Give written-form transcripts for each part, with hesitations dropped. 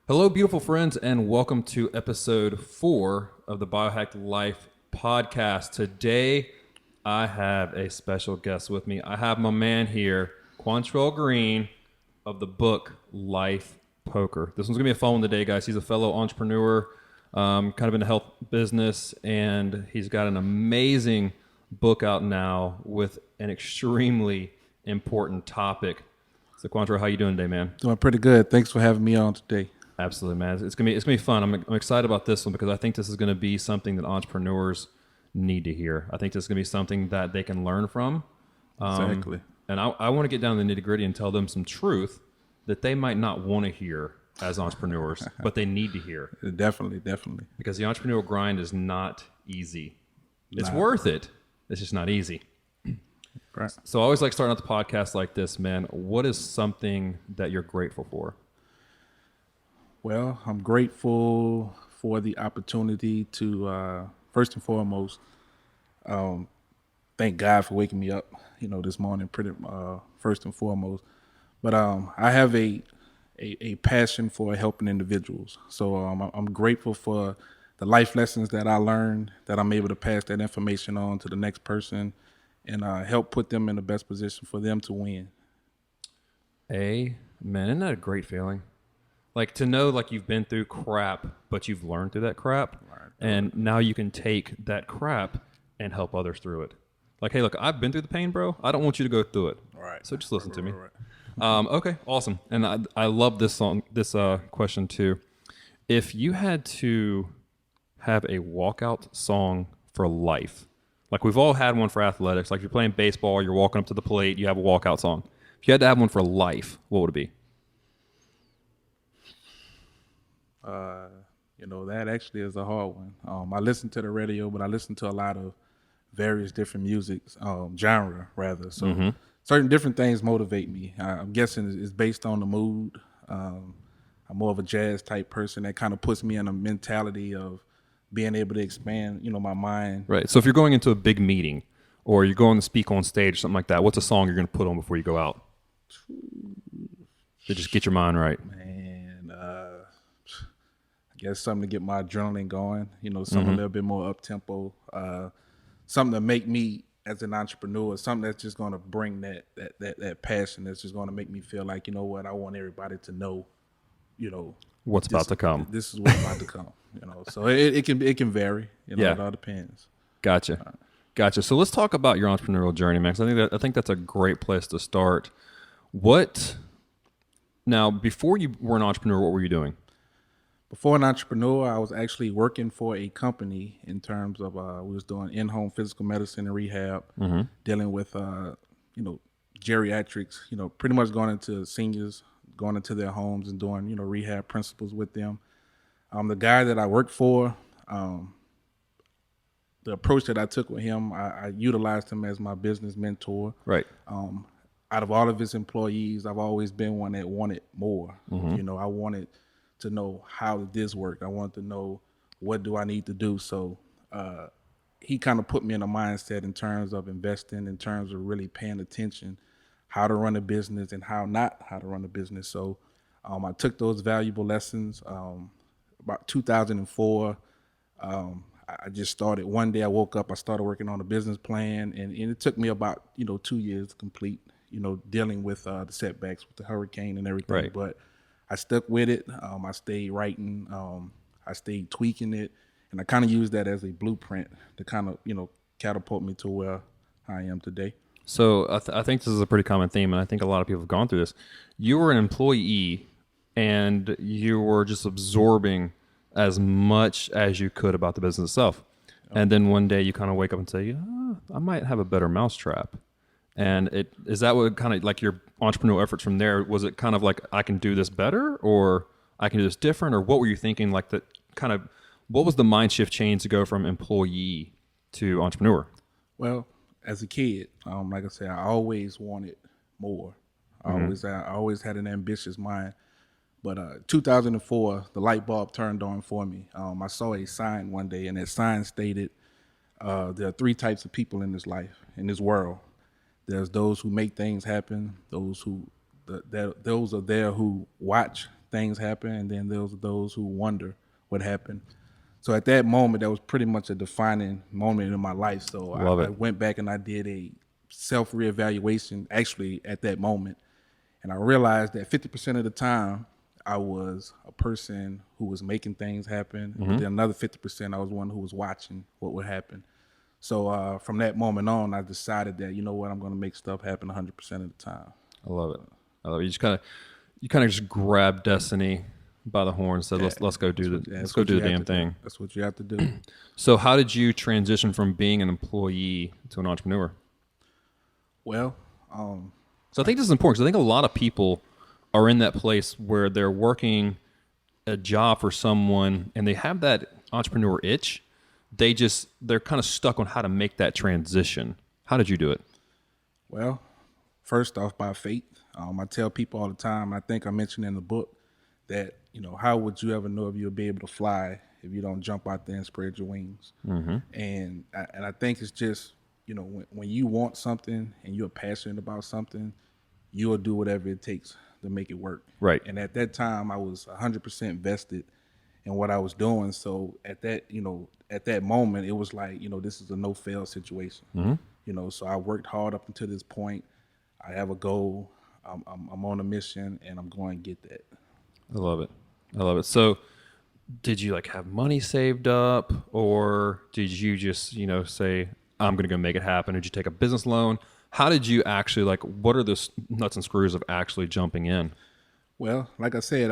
Hello, beautiful friends, and welcome to episode 4 of the Biohacked Life podcast. Today, I have a special guest with me. I have my man here, Kwantrell Green of the book Life Poker. This one's going to be a fun one today, guys. He's a fellow entrepreneur, kind of in the health business, and he's got an amazing book out now with an extremely important topic. So, Kwantrell, how you doing today, man? Doing pretty good. Thanks for having me on today. Absolutely, man. It's gonna be fun. I'm excited about this one because I think this is gonna be something that entrepreneurs need to hear. I think this is gonna be something that they can learn from. Exactly. And I want to get down to the nitty gritty and tell them some truth that they might not want to hear as entrepreneurs, but they need to hear. Definitely. Because the entrepreneurial grind is not easy. It's worth it. It's just not easy. Right. So I always like starting out the podcast like this, man. What is something that you're grateful for? Well, I'm grateful for the opportunity to, first and foremost, thank God for waking me up, this morning, first and foremost. But I have a passion for helping individuals. So I'm grateful for the life lessons that I learned, that I'm able to pass that information on to the next person and help put them in the best position for them to win. Amen. Isn't that a great feeling? Like to know like you've been through crap, but you've learned through that crap. Right. And now you can take that crap and help others through it. Like, hey, look, I've been through the pain, bro. I don't want you to go through it. Right. So just listen to me. Okay, awesome. And I love this question too. If you had to have a walkout song for life, like we've all had one for athletics, like you're playing baseball, you're walking up to the plate, you have a walkout song. If you had to have one for life, what would it be? That actually is a hard one. I listen to the radio, but I listen to a lot of various different music, genre rather. So certain different things motivate me. I'm guessing it's based on the mood. I'm more of a jazz type person that kind of puts me in a mentality of being able to expand, my mind. Right. So if you're going into a big meeting or you're going to speak on stage, something like that, what's a song you're going to put on before you go out? To just get your mind right. I guess something to get my adrenaline going, something a little bit more up tempo, something to make me as an entrepreneur, something that's just going to bring that passion, that's just going to make me feel like, you know what, I want everybody to know, what's about to come. This is what's about to come, So it can vary, Yeah. It all depends. Gotcha. So let's talk about your entrepreneurial journey, man. 'Cause I think that's a great place to start. Now, before you were an entrepreneur, what were you doing? Before an entrepreneur, I was actually working for a company in terms of we was doing in-home physical medicine and rehab, dealing with geriatrics, pretty much going into seniors, going into their homes and doing rehab principles with them. The guy that I worked for, the approach that I took with him, I utilized him as my business mentor. Right. Out of all of his employees, I've always been one that wanted more. I wanted to know how did this work. I wanted to know what do I need to do. So he kind of put me in a mindset in terms of investing, in terms of really paying attention, how to run a business and how to run a business. So I took those valuable lessons. About 2004, I just started. One day I woke up, I started working on a business plan, and it took me about 2 years to complete, dealing with the setbacks with the hurricane and everything. Right. But I stuck with it. I stayed writing. I stayed tweaking it, and I kind of used that as a blueprint to kind of catapult me to where I am today. So I think this is a pretty common theme, and I think a lot of people have gone through this. You were an employee, and you were just absorbing as much as you could about the business itself. And then one day you kind of wake up and say, I might have a better mousetrap. And is that what kind of like your entrepreneurial efforts from there? Was it kind of like, I can do this better, or I can do this different? Or what were you thinking? Like that kind of, what was the mind shift change to go from employee to entrepreneur? Well, as a kid, like I said, I always wanted more. I always had an ambitious mind. But 2004, the light bulb turned on for me. I saw a sign one day, and that sign stated, there are 3 types of people in this life, in this world. There's those who make things happen, those are there who watch things happen, and then there's those who wonder what happened. So at that moment, that was pretty much a defining moment in my life. So Love I it. went back and I did a self reevaluation actually at that moment. And I realized that 50% of the time I was a person who was making things happen. But then another 50%, I was one who was watching what would happen. So from that moment on, I decided that, you know what, I'm going to make stuff happen 100% of the time. I love it. I love it. You kind of just grab destiny by the horn and said, let's go do let's go do the damn thing. That's what you have to do. So how did you transition from being an employee to an entrepreneur? Well, So I think this is important because I think a lot of people are in that place where they're working a job for someone and they have that entrepreneur itch. They're kind of stuck on how to make that transition. How did you do it? well, first off, by faith. I tell people all the time, I think I mentioned in the book that, you know, how would you ever know if you'll be able to fly if you don't jump out there and spread your wings? And I think it's just, you know, when you want something and you're passionate about something, you'll do whatever it takes to make it work. Right. And at that time, I was 100% vested in what I was doing. So at that moment, it was like, you know, this is a no fail situation. You know, so I worked hard up until this point. I have a goal. I'm on a mission, and I'm going to get that. I love it. I love it. So did you like have money saved up or did you just, say, I'm going to go make it happen? Did you take a business loan? How did you actually what are the nuts and screws of actually jumping in? Well, like I said,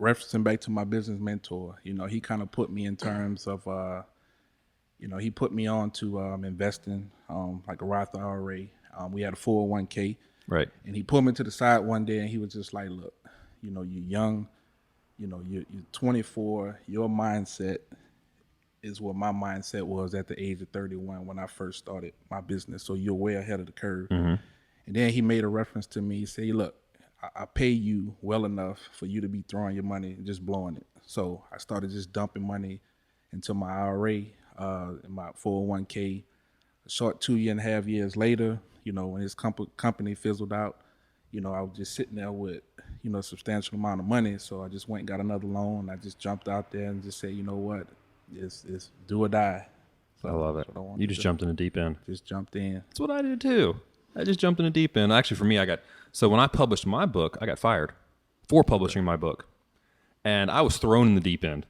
referencing back to my business mentor, he kind of put me in terms of, he put me on to investing, like a Roth IRA. We had a 401k. Right. And he pulled me to the side one day and he was just like, look, you're young, you're 24, your mindset is what my mindset was at the age of 31 when I first started my business. So you're way ahead of the curve. And then he made a reference to me. He said, look, I pay you well enough for you to be throwing your money and just blowing it. So I started just dumping money into my IRA, in my 401k. A short 2.5 years later, when his company fizzled out, I was just sitting there with, a substantial amount of money. So I just went and got another loan. I just jumped out there and just said, you know what, it's do or die. So I love it. You just jumped in the deep end. Just jumped in. That's what I did too. I just jumped in the deep end. Actually, for me, so when I published my book, I got fired for publishing my book. And I was thrown in the deep end.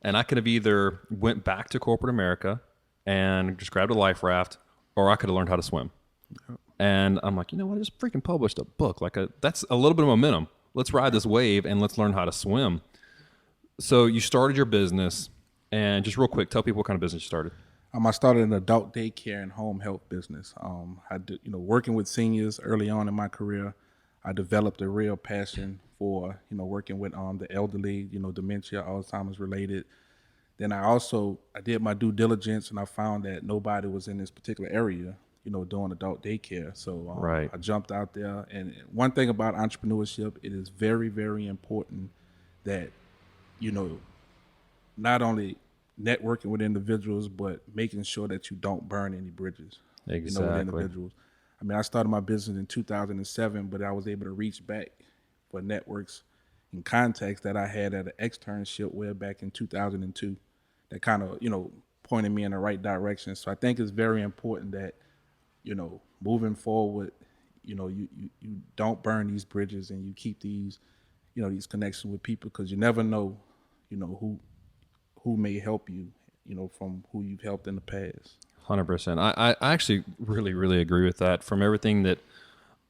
And I could have either went back to corporate America and just grabbed a life raft, or I could have learned how to swim. And I'm like, you know what? I just freaking published a book. That's a little bit of momentum. Let's ride this wave and let's learn how to swim. So you started your business, and just real quick, tell people what kind of business you started. I started an adult daycare and home health business. I did, working with seniors early on in my career. I developed a real passion for, working with the elderly, dementia, Alzheimer's related. Then I did my due diligence and I found that nobody was in this particular area, doing adult daycare. So Right. I jumped out there. And one thing about entrepreneurship, it is very, very important that, not only networking with individuals, but making sure that you don't burn any bridges. Exactly. With individuals. I mean, I started my business in 2007, but I was able to reach back for networks and contacts that I had at an externship way back in 2002 that kind of, pointed me in the right direction. So I think it's very important that, moving forward, you don't burn these bridges and you keep these, these connections with people, because you never know, who may help you, from who you've helped in the past. 100%. I actually really, really agree with that. From everything that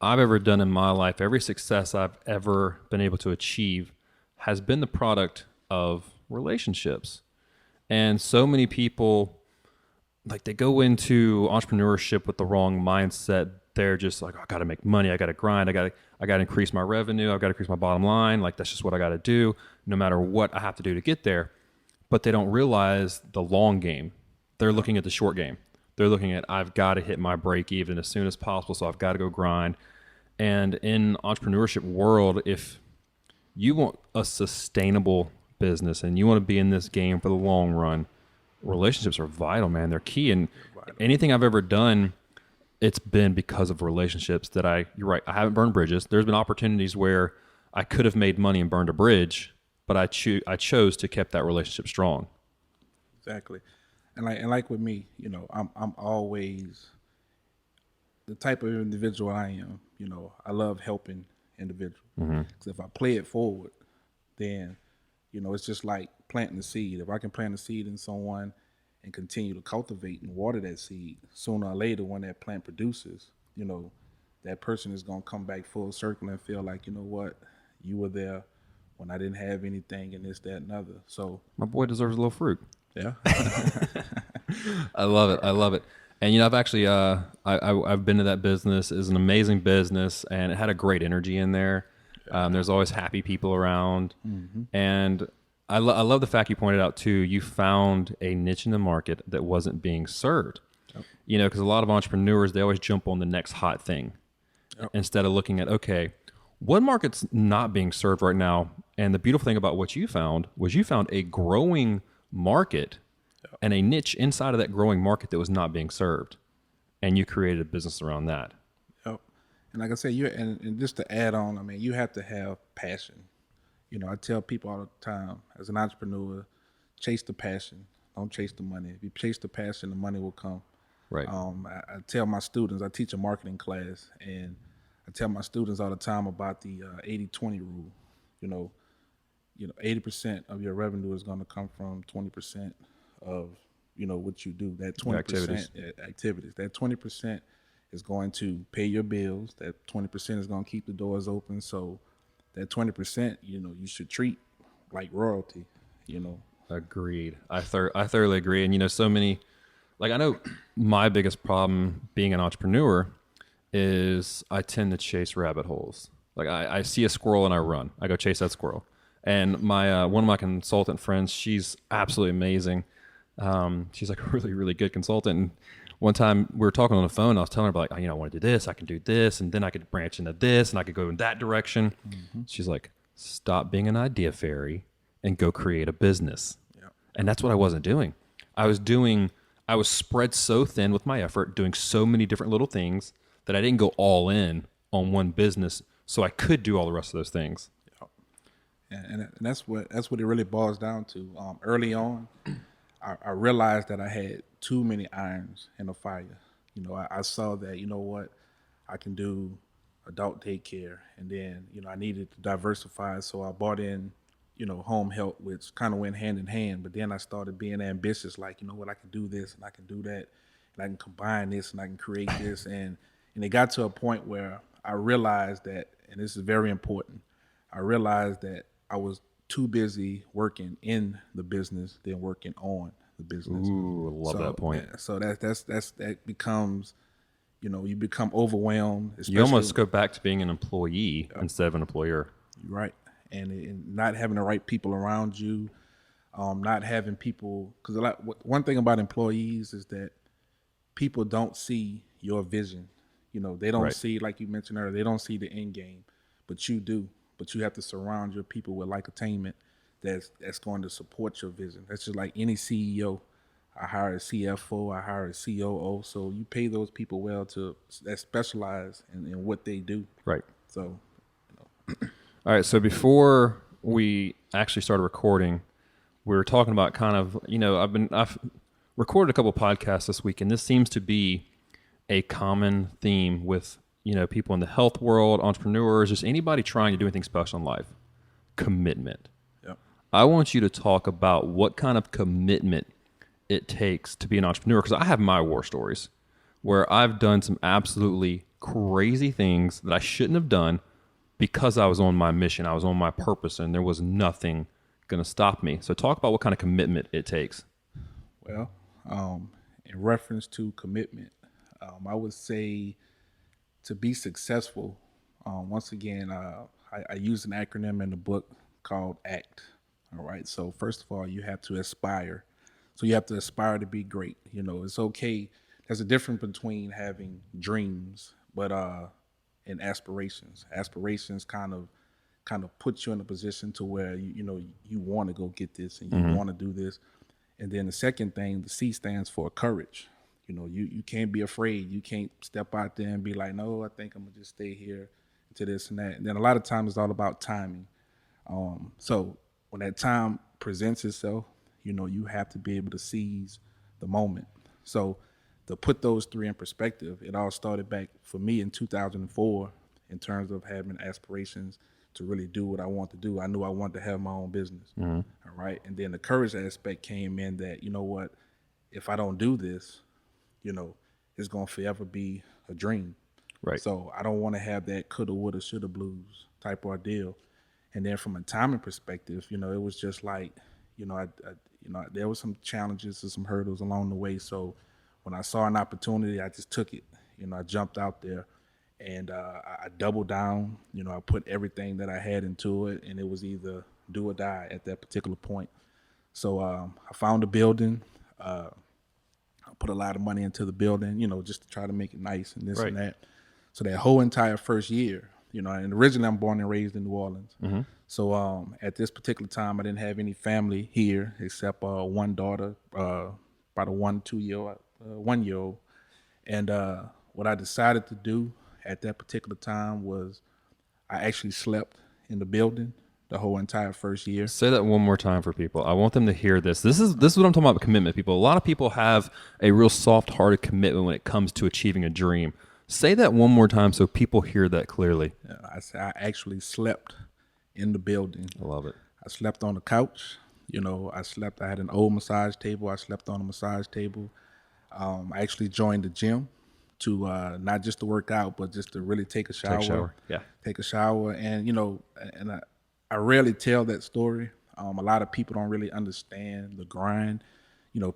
I've ever done in my life, every success I've ever been able to achieve has been the product of relationships. And so many people, they go into entrepreneurship with the wrong mindset. They're just like, I got to make money. I got to grind. I got to increase my revenue. I've got to increase my bottom line. That's just what I got to do, no matter what I have to do to get there. But they don't realize the long game. They're looking at the short game. They're looking at, I've got to hit my break even as soon as possible, so I've got to go grind. And in entrepreneurship world, if you want a sustainable business and you want to be in this game for the long run, relationships are vital, man. They're key. And anything I've ever done, it's been because of relationships that you're right, I haven't burned bridges. There's been opportunities where I could have made money and burned a bridge, but I chose to keep that relationship strong. Exactly. And like with me, I'm always the type of individual I am. I love helping individuals. Because if I play it forward, then it's just like planting a seed. If I can plant a seed in someone and continue to cultivate and water that seed, sooner or later when that plant produces, that person is gonna come back full circle and feel like, what, you were there when I didn't have anything and this, that, and other. So My boy deserves a little fruit. yeah. I love it. I love it. And I've actually I've been to that business. It's an amazing business, and it had a great energy in there. There's always happy people around, and I love the fact you pointed out too. You found a niche in the market that wasn't being served. Because a lot of entrepreneurs, they always jump on the next hot thing instead of looking at, okay, what market's not being served right now. And the beautiful thing about what you found was you found a growing market and a niche inside of that growing market that was not being served, and you created a business around that. Yep. And like I said, and just to add on, I mean, you have to have passion. I tell people all the time, as an entrepreneur, chase the passion. Don't chase the money. If you chase the passion, the money will come. Right. I tell my students, I teach a marketing class, and I tell my students all the time about the 80-20 rule. You know, 80% of your revenue is going to come from 20% of what you do. That 20% activities. That 20% is going to pay your bills. That 20% is going to keep the doors open. So that 20%, you should treat like royalty. Agreed. I thoroughly agree. And so many, like I know my biggest problem being an entrepreneur is I tend to chase rabbit holes. Like I see a squirrel and I run. I go chase that squirrel. And my one of my consultant friends, she's absolutely amazing. She's like a really, really good consultant. And one time we were talking on the phone. I was telling her about, like, I want to do this. I can do this, and then I could branch into this, and I could go in that direction. She's like, stop being an idea fairy and go create a business. Yep. And that's what I wasn't doing. I was spread so thin with my effort, doing so many different little things that I didn't go all in on one business, so I could do all the rest of those things. And that's what it really boils down to. Early on, I realized that I had too many irons in the fire. I saw that, what, I can do adult daycare, and then, I needed to diversify. So I bought in, home health, which kind of went hand in hand. But then I started being ambitious, like, what, I can do this and I can do that, and I can combine this and I can create this. And it got to a point where I realized that, and this is very important, I realized that I was too busy working in the business than working on the business. Ooh, love that point. So that becomes, you become overwhelmed. You almost go back to being an employee instead of an employer. Right, and not having the right people around you, not having people, because one thing about employees is that people don't see your vision. They don't see, like you mentioned earlier, they don't see the end game, but you do. But you have to surround your people with like attainment that's going to support your vision. That's just like any CEO. I hire a CFO, I hire a COO. So you pay those people well that specialize in what they do. Right. So, All right. So before we actually started recording, we were talking about kind of, I've recorded a couple podcasts this week, and this seems to be a common theme with people in the health world, entrepreneurs, just anybody trying to do anything special in life. Commitment. Yep. I want you to talk about what kind of commitment it takes to be an entrepreneur, because I have my war stories where I've done some absolutely crazy things that I shouldn't have done because I was on my mission, I was on my purpose, and there was nothing going to stop me. So talk about what kind of commitment it takes. Well, in reference to commitment, I would say, to be successful, once again, I use an acronym in the book called ACT. All right. So first of all, you have to aspire. So you have to aspire to be great. It's okay. There's a difference between having dreams, and aspirations. Aspirations kind of put you in a position to where you want to go get this and you want to do this. And then the second thing, the C stands for courage. You can't be afraid. You can't step out there and be like, no, I think I'm gonna just stay here to this and that. And then a lot of times it's all about timing. So when that time presents itself, you have to be able to seize the moment. So to put those three in perspective, it all started back for me in 2004 in terms of having aspirations to really do what I want to do. I knew I wanted to have my own business. All right. And then the courage aspect came in that, you know what, if I don't do this, it's going to forever be a dream. Right. So I don't want to have that coulda, woulda, shoulda blues type ordeal. And then from a timing perspective, it was just like, there was some challenges and some hurdles along the way. So when I saw an opportunity, I just took it. I jumped out there and I doubled down. I put everything that I had into it, and it was either do or die at that particular point. So I found a building. I put a lot of money into the building, just to try to make it nice and this Right. and that. So that whole entire first year, and originally I'm born and raised in New Orleans. So at this particular time, I didn't have any family here except one daughter, about a 1-2 year old. And what I decided to do at that particular time was I actually slept in the building the whole entire first year. Say that one more time for people. I want them to hear this. This is what I'm talking about, commitment, people. A lot of people have a real soft-hearted commitment when it comes to achieving a dream. Say that one more time so people hear that clearly. I actually slept in the building. I love it. I slept on the couch. I had an old massage table. I slept on a massage table. I actually joined the gym to not just to work out, but just to really take a shower. Take a shower. Yeah. Take a shower. And, and I rarely tell that story. A lot of people don't really understand the grind.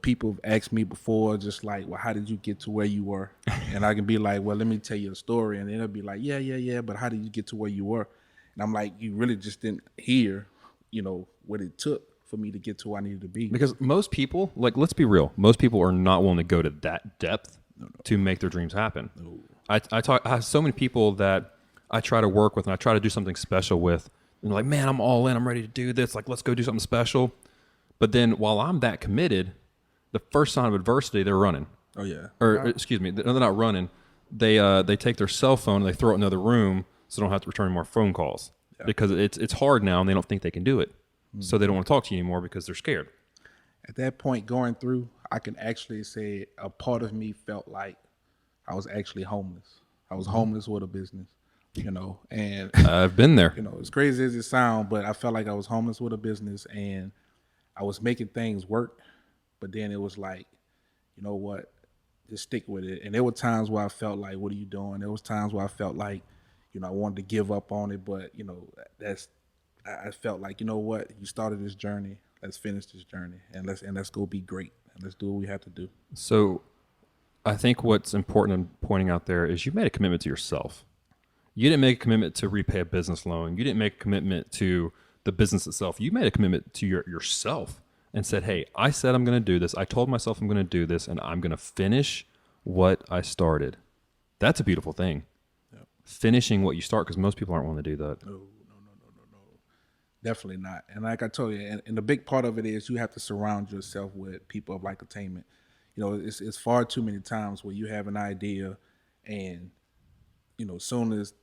People have asked me before, just like, well, how did you get to where you were? And I can be like, well, let me tell you a story. And then they'll be like, yeah, but how did you get to where you were? And I'm like, you really just didn't hear, what it took for me to get to where I needed to be. Because most people, like, let's be real, most people are not willing to go to that depth to make their dreams happen. No. I have so many people that I try to work with and I try to do something special with. And they're like, man, I'm all in. I'm ready to do this. Like, let's go do something special. But then while I'm that committed, the first sign of adversity, they're running. Oh, yeah. Or, excuse me, they're not running. They take their cell phone and they throw it in another room so they don't have to return more phone calls. Yeah. Because it's hard now and they don't think they can do it. So they don't want to talk to you anymore because they're scared. At that point going through, I can actually say a part of me felt like I was actually homeless. I was homeless with a business, and I've been there. As crazy as it sounds, but I felt like I was homeless with a business and I was making things work, but then it was like, you know what, just stick with it. And there were times where I felt like, what are you doing? There was times where I felt like, I wanted to give up on it, but I felt like, you know what, you started this journey. Let's finish this journey and let's go be great and let's do what we have to do. So I think what's important in pointing out there is you made a commitment to yourself. You didn't make a commitment to repay a business loan. You didn't make a commitment to the business itself. You made a commitment to yourself and said, hey, I said I'm going to do this. I told myself I'm going to do this and I'm going to finish what I started. That's a beautiful thing. Yep. Finishing what you start, because most people aren't willing to do that. No. Definitely not. And like I told you, and the big part of it is you have to surround yourself with people of like attainment. It's far too many times where you have an idea and, soon as,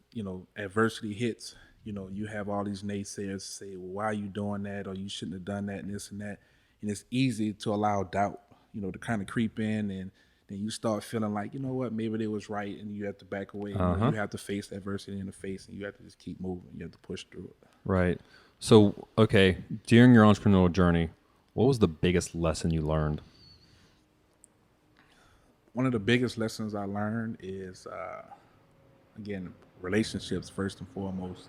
adversity hits, you have all these naysayers say, well, why are you doing that? Or you shouldn't have done that and this and that. And it's easy to allow doubt, to kind of creep in and then you start feeling like, you know what, maybe they was right and you have to back away. You have to face adversity in the face and you have to just keep moving. You have to push through it. Right. So, okay, during your entrepreneurial journey, what was the biggest lesson you learned? One of the biggest lessons I learned is, again, relationships first and foremost.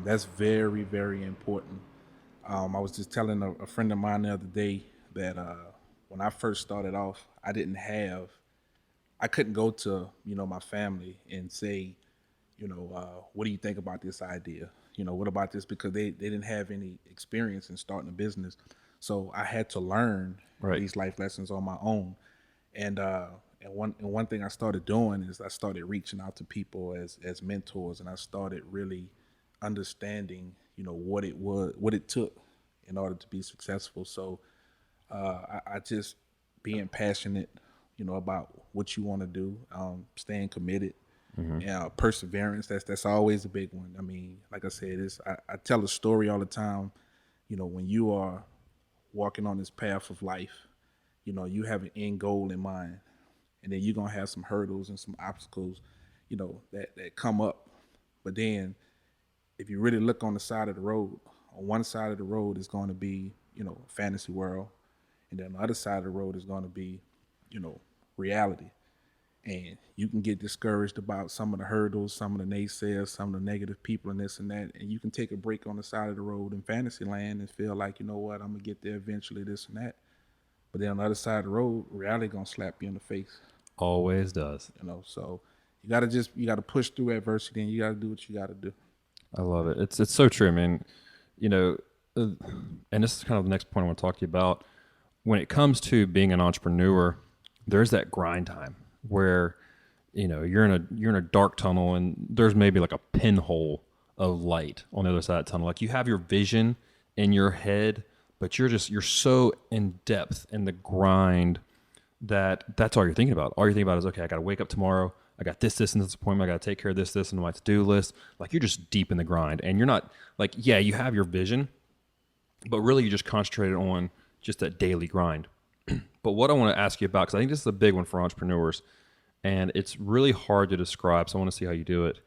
That's very, very important. I was just telling a friend of mine the other day that when I first started off, I couldn't go to, my family and say, what do you think about this idea? What about this? Because they didn't have any experience in starting a business. So I had to learn these life lessons on my own. And one thing I started doing is I started reaching out to people as mentors, and I started really understanding, what it took in order to be successful. So I just being passionate, about what you want to do, staying committed, Perseverance. That's always a big one. I mean, like I said, I tell a story all the time. When you are walking on this path of life, you have an end goal in mind, and then you're gonna have some hurdles and some obstacles, that come up. But then, if you really look on the side of the road, on one side of the road is going to be, a fantasy world, and then the other side of the road is going to be, reality. And you can get discouraged about some of the hurdles, some of the naysayers, some of the negative people, and this and that. And you can take a break on the side of the road in fantasy land and feel like, you know what, I'm gonna get there eventually, this and that. But then on the other side of the road, reality gonna slap you in the face. Always does. So you gotta push through adversity, and you gotta do what you gotta do. I love it. It's so true. I mean, you know, uh, and this is kind of the next point I want to talk to you about. When it comes to being an entrepreneur, there's that grind time where you're in a dark tunnel and there's maybe like a pinhole of light on the other side of the tunnel. Like you have your vision in your head, but you're so in depth in the grind that's all you're thinking about. All you're thinking about is, okay, I got to wake up tomorrow. I got this, and this appointment. I got to take care of this, and my to-do list. Like you're just deep in the grind, and you're not like, yeah, you have your vision, but really you just concentrated on just that daily grind. But what I want to ask you about, because I think this is a big one for entrepreneurs, and it's really hard to describe. So I want to see how you do it.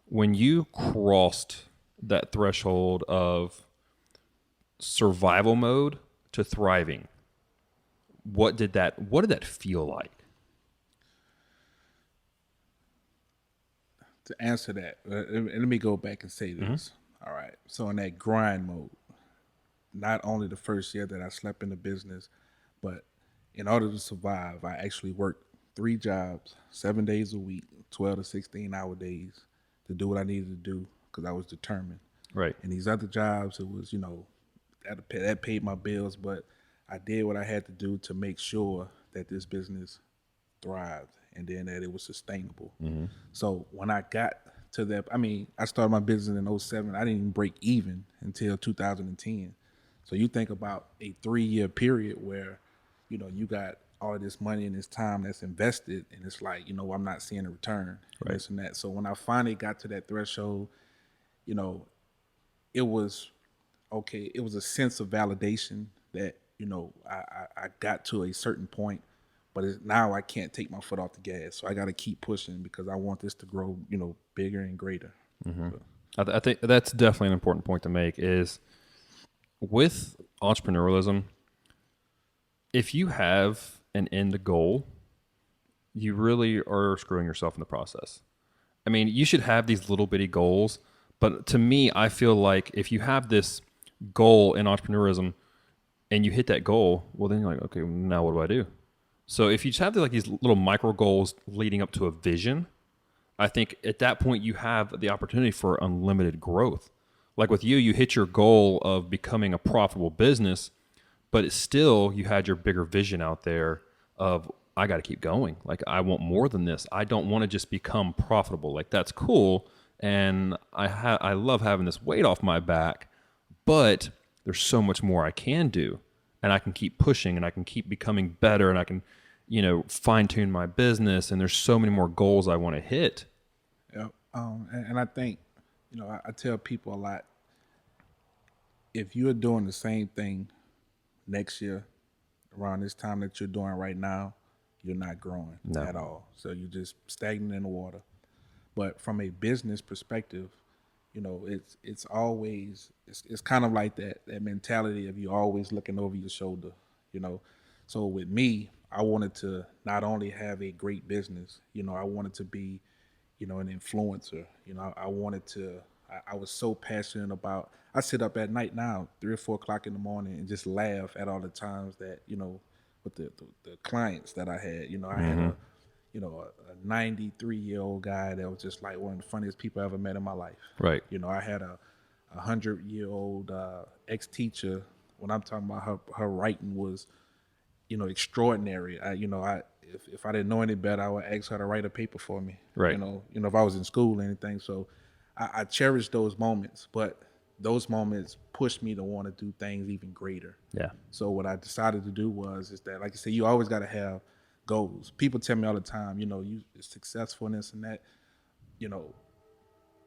When you crossed that threshold of survival mode to thriving, what did that feel like? To answer that, let me go back and say this. All right. So in that grind mode, not only the first year that I slept in the business, but in order to survive, I actually worked 3 jobs, 7 days a week, 12 to 16-hour days to do what I needed to do because I was determined. Right. And these other jobs, it was, that paid my bills, but I did what I had to do to make sure that this business thrived and then that it was sustainable. So when I got to that, I mean, I started my business in '07. I didn't even break even until 2010. So you think about a 3-year period where, you got all of this money and this time that's invested, and it's like, I'm not seeing a return, Right. this and that. So when I finally got to that threshold, you know, it was okay. It was a sense of validation that, I got to a certain point, but now I can't take my foot off the gas. So I got to keep pushing because I want this to grow, bigger and greater. So, I think that's definitely an important point to make is with entrepreneurialism, if you have an end goal, you really are screwing yourself in the process. I mean, you should have these little bitty goals, but to me, I feel like if you have this goal in entrepreneurism and you hit that goal, well, then you're like, okay, now what do I do? So if you just have like these little micro goals leading up to a vision, I think at that point you have the opportunity for unlimited growth. Like with you hit your goal of becoming a profitable business, but it's still you had your bigger vision out there of I got to keep going. Like I want more than this. I don't want to just become profitable. Like that's cool, and I love having this weight off my back, but there's so much more I can do, and I can keep pushing, and I can keep becoming better, and I can fine tune my business, and there's so many more goals I want to hit. yeah. And I think, I tell people a lot, if you're doing the same thing next year around this time that you're doing right now, you're not growing No. at all. So you're just stagnant in the water. But from a business perspective, it's always it's kind of like that mentality of you always looking over your shoulder, you know. So with me, I wanted to not only have a great business, I wanted to be, an influencer. I wanted to. I was so passionate about. I sit up at night now, 3 or 4 o'clock in the morning, and just laugh at all the times that with the clients that I had. I had a 93-year-old guy that was just like one of the funniest people I ever met in my life. Right. I had a 100-year-old ex-teacher. When I'm talking about her writing was, extraordinary. If I didn't know any better, I would ask her to write a paper for me. Right. If I was in school or anything. So I cherish those moments, but those moments pushed me to want to do things even greater. Yeah. So what I decided to do is that, like I said, you always got to have goals. People tell me all the time, you successful in this and that. you know,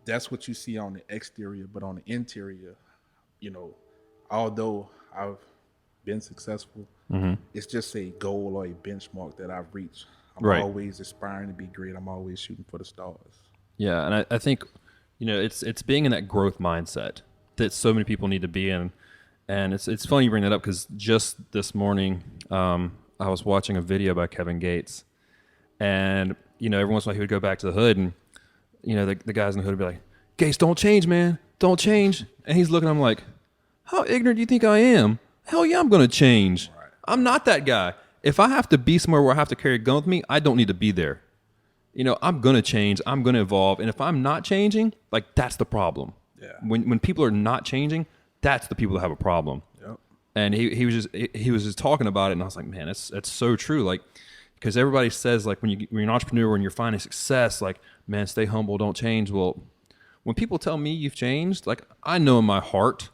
that's what you see on the exterior, but on the interior, you know, although I've been successful, it's just a goal or a benchmark that I've reached. I'm Right. always aspiring to be great. I'm always shooting for the stars. Yeah, and I think, it's being in that growth mindset that so many people need to be in, and it's funny you bring that up because just this morning, I was watching a video by Kevin Gates, and every once in a while he would go back to the hood, and the guys in the hood would be like, "Gates, don't change, man, don't change," and he's looking at him like, "How ignorant do you think I am? Hell yeah, I'm gonna change. Right. I'm not that guy. If I have to be somewhere where I have to carry a gun with me, I don't need to be there." I'm going to change. I'm going to evolve. And if I'm not changing, like, that's the problem. Yeah. When people are not changing, that's the people that have a problem. Yep. And he was just talking about it. And I was like, man, that's so true. Like, because everybody says, like, when you're an entrepreneur and you're finding success, like, man, stay humble, don't change. Well, when people tell me you've changed, like, I know in my heart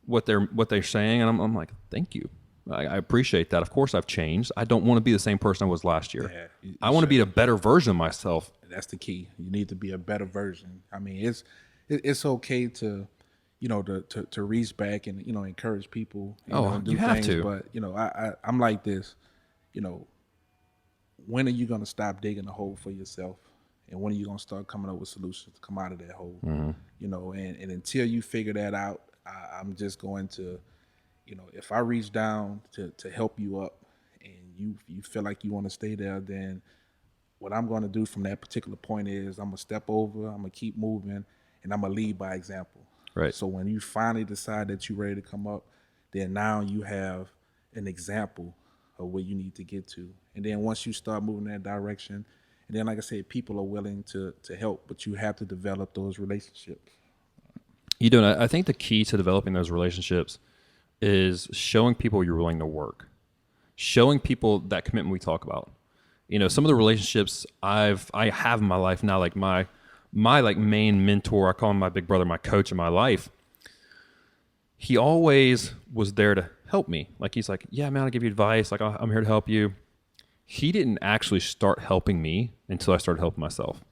what they're saying. And I'm like, thank you. I appreciate that. Of course I've changed. I don't want to be the same person I was last year. Yeah, you I want to be a better version of myself. That's the key. You need to be a better version. I mean, it's okay to, to reach back and encourage people. And do you have things, to. But I'm like this. When are you gonna stop digging a hole for yourself, and when are you gonna start coming up with solutions to come out of that hole? And until you figure that out, I'm just going to, if I reach down to help you up, and you feel like you want to stay there, then what I'm going to do from that particular point is I'm going to step over, I'm going to keep moving, and I'm going to lead by example. Right. So when you finally decide that you're ready to come up, then now you have an example of where you need to get to. And then once you start moving in that direction, and then, like I said, people are willing to help, but you have to develop those relationships. I think the key to developing those relationships is showing people you're willing to work, showing people that commitment we talk about. Some of the relationships I have in my life now, like my like main mentor, I call him my big brother, my coach in my life. He always was there to help me. Like, he's like, yeah, man, I'll give you advice. Like, I'm here to help you. He didn't actually start helping me until I started helping myself,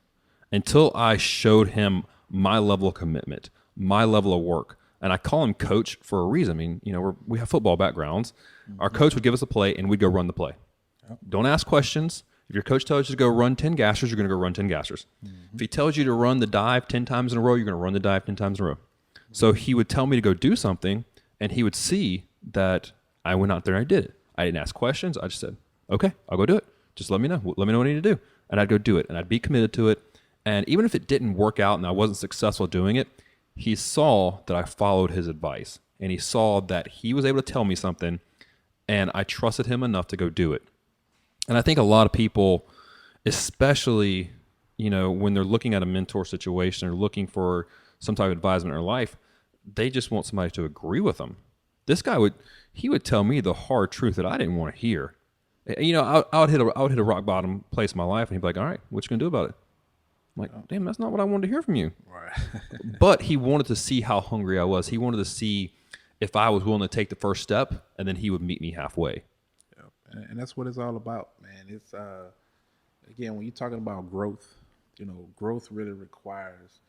until I showed him my level of commitment, my level of work. And I call him coach for a reason. I mean, we have football backgrounds. Our coach would give us a play, and we'd go run the play. Yep. Don't ask questions. If your coach tells you to go run 10 gassers, you're going to go run 10 gassers. If he tells you to run the dive 10 times in a row, you're going to run the dive 10 times in a row. So he would tell me to go do something, and he would see that I went out there and I did it. I didn't ask questions. I just said, okay, I'll go do it. Just let me know. Let me know what I need to do. And I'd go do it, and I'd be committed to it. And even if it didn't work out and I wasn't successful doing it, he saw that I followed his advice, and he saw that he was able to tell me something, and I trusted him enough to go do it. And I think a lot of people, especially, when they're looking at a mentor situation or looking for some type of advisement in their life, they just want somebody to agree with them. This guy would tell me the hard truth that I didn't want to hear. I would hit a rock bottom place in my life, and he'd be like, all right, what you gonna do about it? I'm like, damn, that's not what I wanted to hear from you. Right. But he wanted to see how hungry I was. He wanted to see if I was willing to take the first step, and then he would meet me halfway. Yep. And that's what it's all about, man. It's again, when you're talking about growth, growth really requires,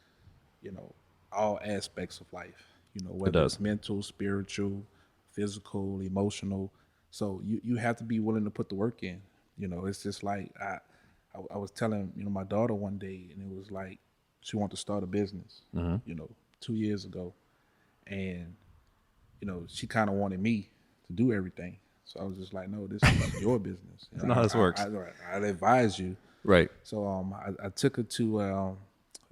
all aspects of life. Whether it's mental, spiritual, physical, emotional. So you have to be willing to put the work in. It's just like I was telling my daughter one day, and it was like she wanted to start a business. 2 years ago, and she kind of wanted me to do everything. So I was just like, no, this is your business. That's not how this works. I'd advise you. Right. So I took her to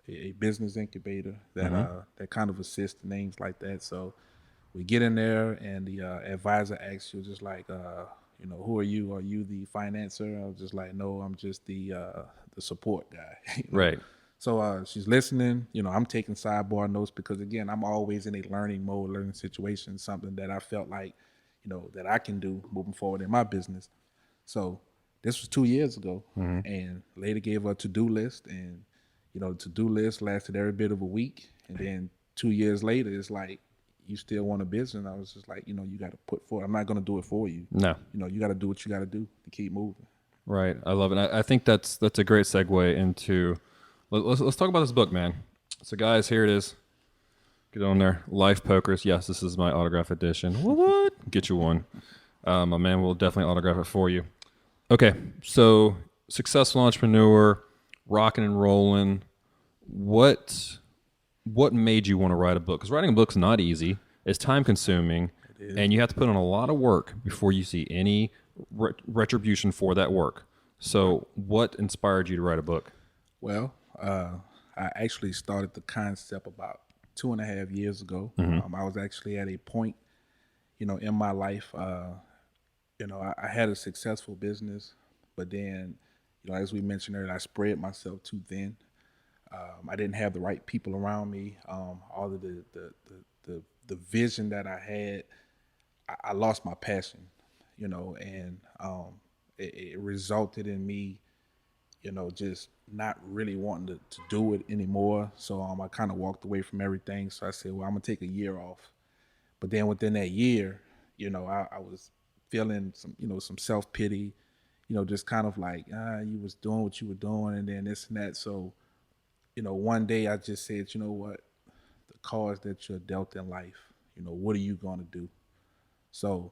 a business incubator that kind of assists and things like that. So we get in there, and the advisor asks you just like, who are you? Are you the financer? I was just like, no, I'm just the support guy. Right. So she's listening. I'm taking sidebar notes because, again, I'm always in a learning mode, learning situation, something that I felt like, that I can do moving forward in my business. So this was 2 years ago, and later gave her a to-do list, and the to-do list lasted every bit of a week, and then 2 years later, it's like, you still want a business? And I was just like, you got to put forward. I'm not going to do it for you. No. You got to do what you got to do to keep moving. Right. I love it. I think that's a great segue into Let's talk about this book, man. So, guys, here it is. Get on there. Life Pokers. Yes, this is my autograph edition. What? Get you one. My man will definitely autograph it for you. Okay, so successful entrepreneur, rocking and rolling. What what made you want to write a book? Because writing a book's not easy. It's time consuming, It is. and you have to put in a lot of work before you see any retribution for that work. So, what inspired you to write a book? Well, I actually started the concept about 2.5 years ago. I was actually at a point, in my life. I had a successful business, but then, as we mentioned earlier, I spread myself too thin. I didn't have the right people around me. All of the vision that I had, I lost my passion, and it resulted in me, just not really wanting to do it anymore. So I kind of walked away from everything. So I said, well, I'm gonna take a year off. But then within that year, I was feeling some self pity, just kind of like you was doing what you were doing, and then this and that. So one day I just said, you know what, the cards that you're dealt in life, what are you gonna do? So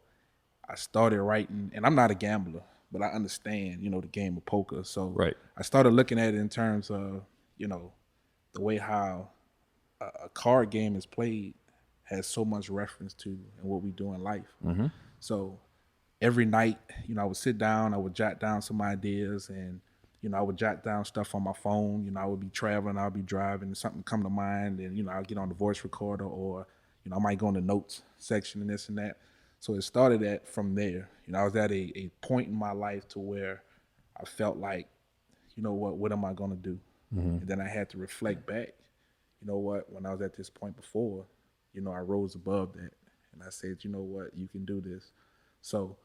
I started writing, and I'm not a gambler, but I understand, the game of poker. So Right. I started looking at it in terms of, the way how a card game is played has so much reference to and what we do in life. So every night, I would sit down, I would jot down some ideas, and I would jot down stuff on my phone. I would be traveling, I'll be driving, and something come to mind, and I'll get on the voice recorder, or I might go in the notes section and this and that. So it started at from there. I was at a point in my life to where I felt like, what am I gonna do? And then I had to reflect back. When I was at this point before, I rose above that, and I said, you know what, you can do this. So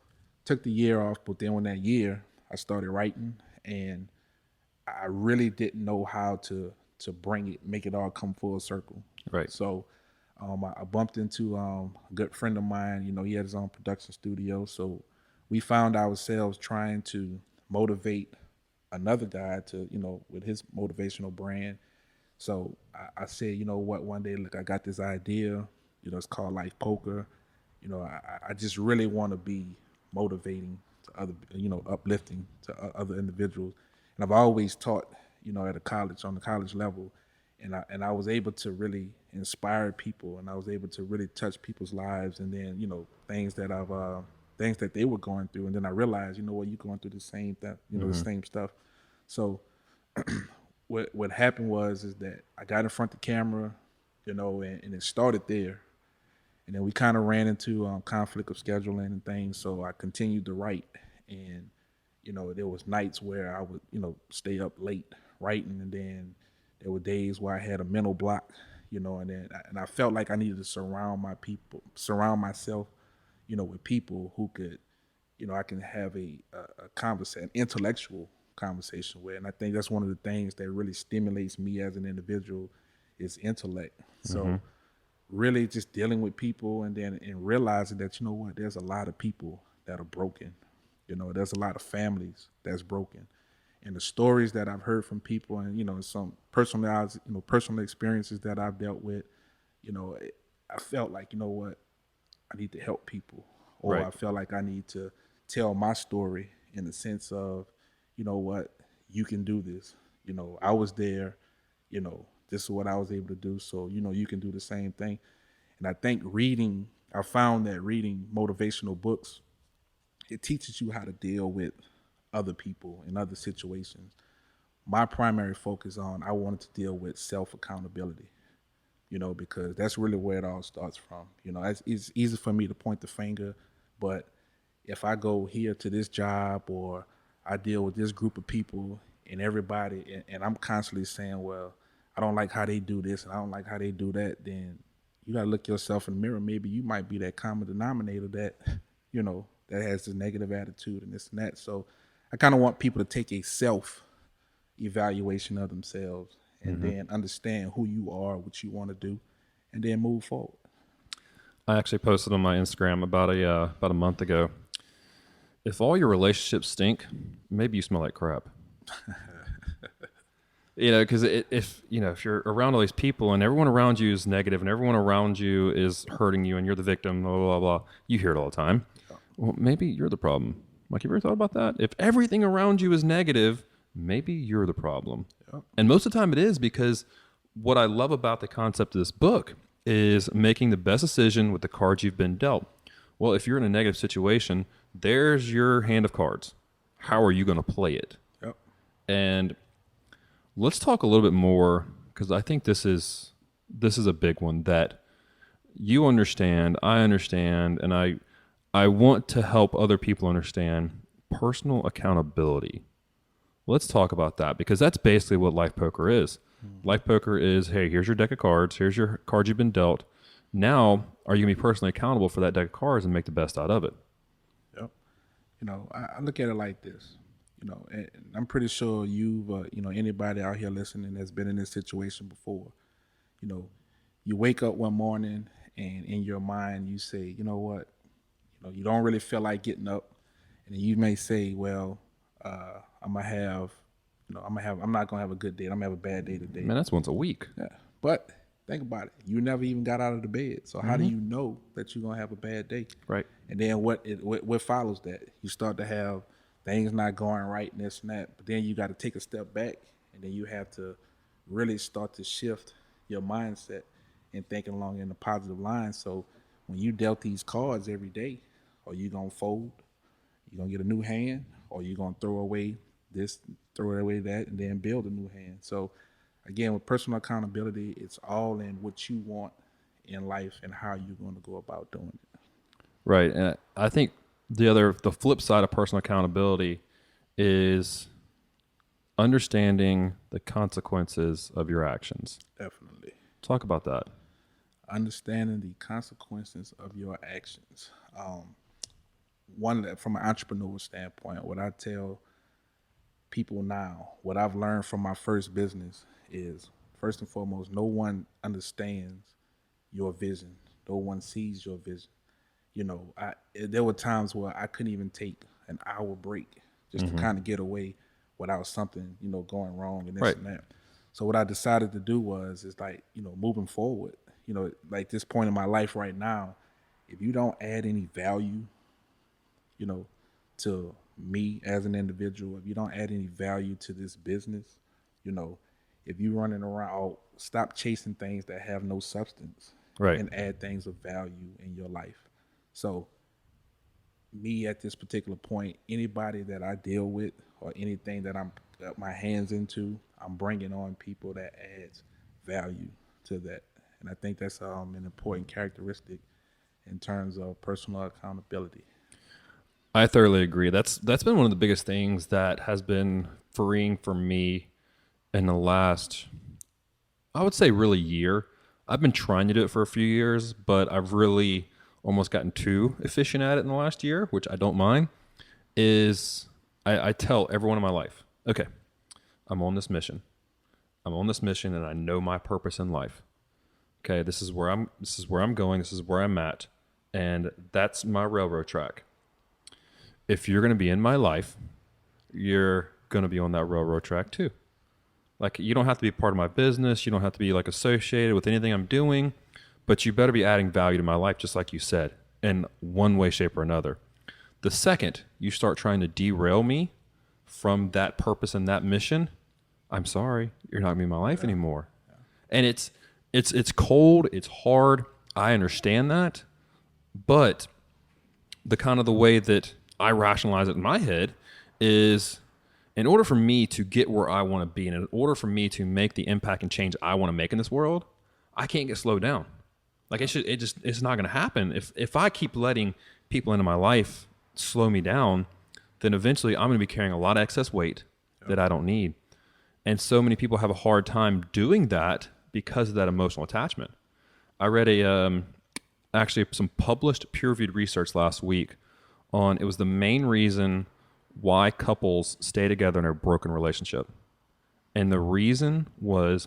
took the year off, but then when that year I started writing, and I really didn't know how to bring it, make it all come full circle. Right. So I bumped into a good friend of mine. He had his own production studio, so we found ourselves trying to motivate another guy to, with his motivational brand. So I said, you know what, one day, look, I got this idea. It's called Life Poker. I just really want to be motivating to other, uplifting to other individuals. And I've always taught, at a college, on the college level, and I was able to really inspire people, and I was able to really touch people's lives, and then things that they were going through, and then I realized, you're going through the same thing, the same stuff. So what happened was is that I got in front of the camera, and it started there. And then we kind of ran into conflict of scheduling and things. So I continued to write. And, there was nights where I would, stay up late writing. And then there were days where I had a mental block, and I felt like I needed to surround myself, with people who could, I can have a conversation, an intellectual conversation with. And I think that's one of the things that really stimulates me as an individual is intellect. So really just dealing with people, and realizing that, what, there's a lot of people that are broken. There's a lot of families that's broken. And the stories that I've heard from people, and some personal experiences that I've dealt with, I felt like, what, I need to help people, or Right. I felt like I need to tell my story in the sense of, what, you can do this. I was there, this is what I was able to do. So, you can do the same thing. And I found that reading motivational books, it teaches you how to deal with other people in other situations. My primary focus I wanted to deal with self accountability, because that's really where it all starts from. It's easy for me to point the finger, but if I go here to this job, or I deal with this group of people, and everybody, and I'm constantly saying, well, I don't like how they do this and I don't like how they do that, then you got to look yourself in the mirror. Maybe you might be that common denominator that, that has this negative attitude and this and that. So I kind of want people to take a self evaluation of themselves, and then understand who you are, what you want to do, and then move forward. I actually posted on my Instagram about a month ago. If all your relationships stink, maybe you smell like crap. Because if you're around all these people and everyone around you is negative and everyone around you is hurting you and you're the victim, blah blah blah, you hear it all the time. Well, maybe you're the problem. Like, have you ever thought about that? If everything around you is negative, maybe you're the problem. Yep. And most of the time it is, because what I love about the concept of this book is making the best decision with the cards you've been dealt. Well, if you're in a negative situation, there's your hand of cards. How are you going to play it? Yep. And let's talk a little bit more, because I think this is a big one that you understand, I understand, and I want to help other people understand personal accountability. Let's talk about that, because that's basically what life poker is. Life poker is, hey, here's your deck of cards. Here's your cards you've been dealt. Now, are you going to be personally accountable for that deck of cards and make the best out of it? Yep. I look at it like this. And I'm pretty sure you've, anybody out here listening that's been in this situation before. You wake up one morning and in your mind you say, you know what, you don't really feel like getting up, and you may say, well, I'm not gonna have a good day. I'm gonna have a bad day today. Man, that's once a week. Yeah, but think about it. You never even got out of the bed, so how do you know that you're gonna have a bad day? Right. And then what follows that? You start to have things not going right and this and that, but then you got to take a step back, and then you have to really start to shift your mindset and thinking along in the positive line. So when you dealt these cards every day, are you gonna fold? You gonna get a new hand, or you gonna throw away this, throw away that, and then build a new hand? So again, with personal accountability, it's all in what you want in life and how you're going to go about doing it. Right. And I think the flip side of personal accountability is understanding the consequences of your actions. Definitely. Talk about that. Understanding the consequences of your actions. From an entrepreneur standpoint, what I tell people now, what I've learned from my first business is, first and foremost, no one understands your vision. No one sees your vision. There were times where I couldn't even take an hour break just to kind of get away without something, going wrong and this and that. So what I decided to do was moving forward, like this point in my life right now, if you don't add any value, to me as an individual, if you don't add any value to this business, if you're running around, stop chasing things that have no substance, right, and add things of value in your life. So me at this particular point, anybody that I deal with or anything that I'm got my hands into, I'm bringing on people that adds value to that. And I think that's an important characteristic in terms of personal accountability. I thoroughly agree. That's been one of the biggest things that has been freeing for me in the last, I would say, really year. I've been trying to do it for a few years, but I've really almost gotten too efficient at it in the last year, which I don't mind. Is I tell everyone in my life, okay, I'm on this mission. I'm on this mission, and I know my purpose in life. Okay, this is where I'm going. This is where I'm at, and that's my railroad track. If you're going to be in my life, you're going to be on that railroad track too. Like, you don't have to be part of my business. You don't have to be like associated with anything I'm doing, but you better be adding value to my life, just like you said, in one way, shape, or another. The second you start trying to derail me from that purpose and that mission, I'm sorry, you're not going to be in my life anymore. And it's cold, it's hard. I understand that, but the way that I rationalize it in my head is, in order for me to get where I want to be, and in order for me to make the impact and change I want to make in this world, I can't get slowed down. Like, it's not going to happen. If I keep letting people into my life slow me down, then eventually I'm going to be carrying a lot of excess weight that I don't need. And so many people have a hard time doing that because of that emotional attachment. I read actually some published peer-reviewed research last week on, it was the main reason why couples stay together in a broken relationship. And the reason was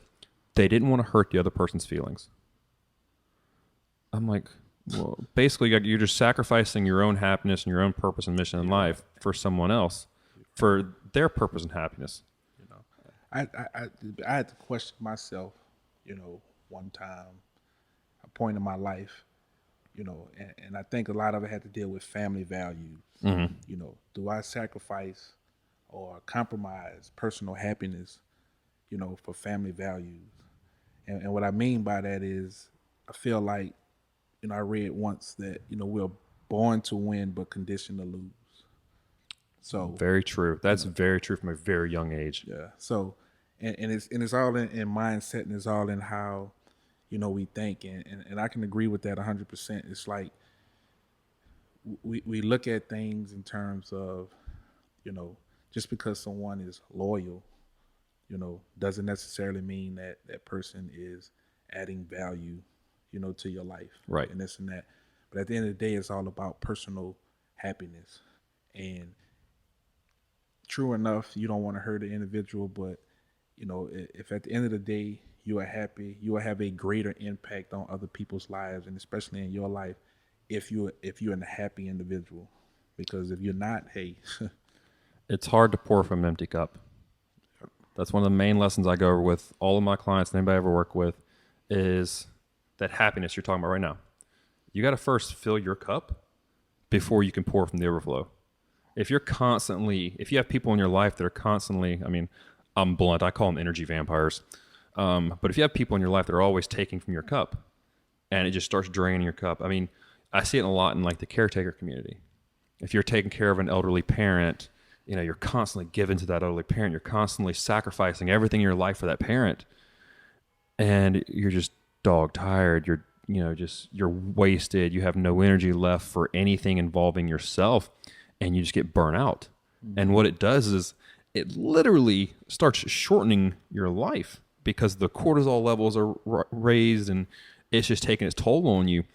they didn't want to hurt the other person's feelings. I'm like, well, basically you're just sacrificing your own happiness and your own purpose and mission in life for someone else, for their purpose and happiness. I had to question myself, one time, a point in my life, and I think a lot of it had to deal with family values. Do I sacrifice or compromise personal happiness, for family values? And what I mean by that is, I feel like, I read once that, we're born to win but conditioned to lose. So Very true. That's very true from a very young age. yeah. So, and it's all in mindset, and it's all in how, we think, and I can agree with that 100%. It's like we look at things in terms of, just because someone is loyal, doesn't necessarily mean that that person is adding value, to your life, Right. and this and that. But at the end of the day, it's all about personal happiness. And true enough, you don't want to hurt an individual, but if at the end of the day you are happy, you will have a greater impact on other people's lives, and especially in your life, if you're a happy individual. Because if you're not, hey, It's hard to pour from an empty cup. That's one of the main lessons I go over with all of my clients and anybody I ever work with is that happiness you're talking about right now. You got to first fill your cup before you can pour from the overflow. If you have people in your life that are constantly, I mean, I'm blunt, I call them energy vampires. But if you have people in your life that are always taking from your cup and it just starts draining your cup, I mean, I see it a lot in like the caretaker community. If you're taking care of an elderly parent, you're constantly giving to that elderly parent. You're constantly sacrificing everything in your life for that parent. And you're just dog tired. You're wasted. You have no energy left for anything involving yourself. And you just get burnt out. Mm-hmm. And what it does is it literally starts shortening your life because the cortisol levels are raised and it's just taking its toll on you.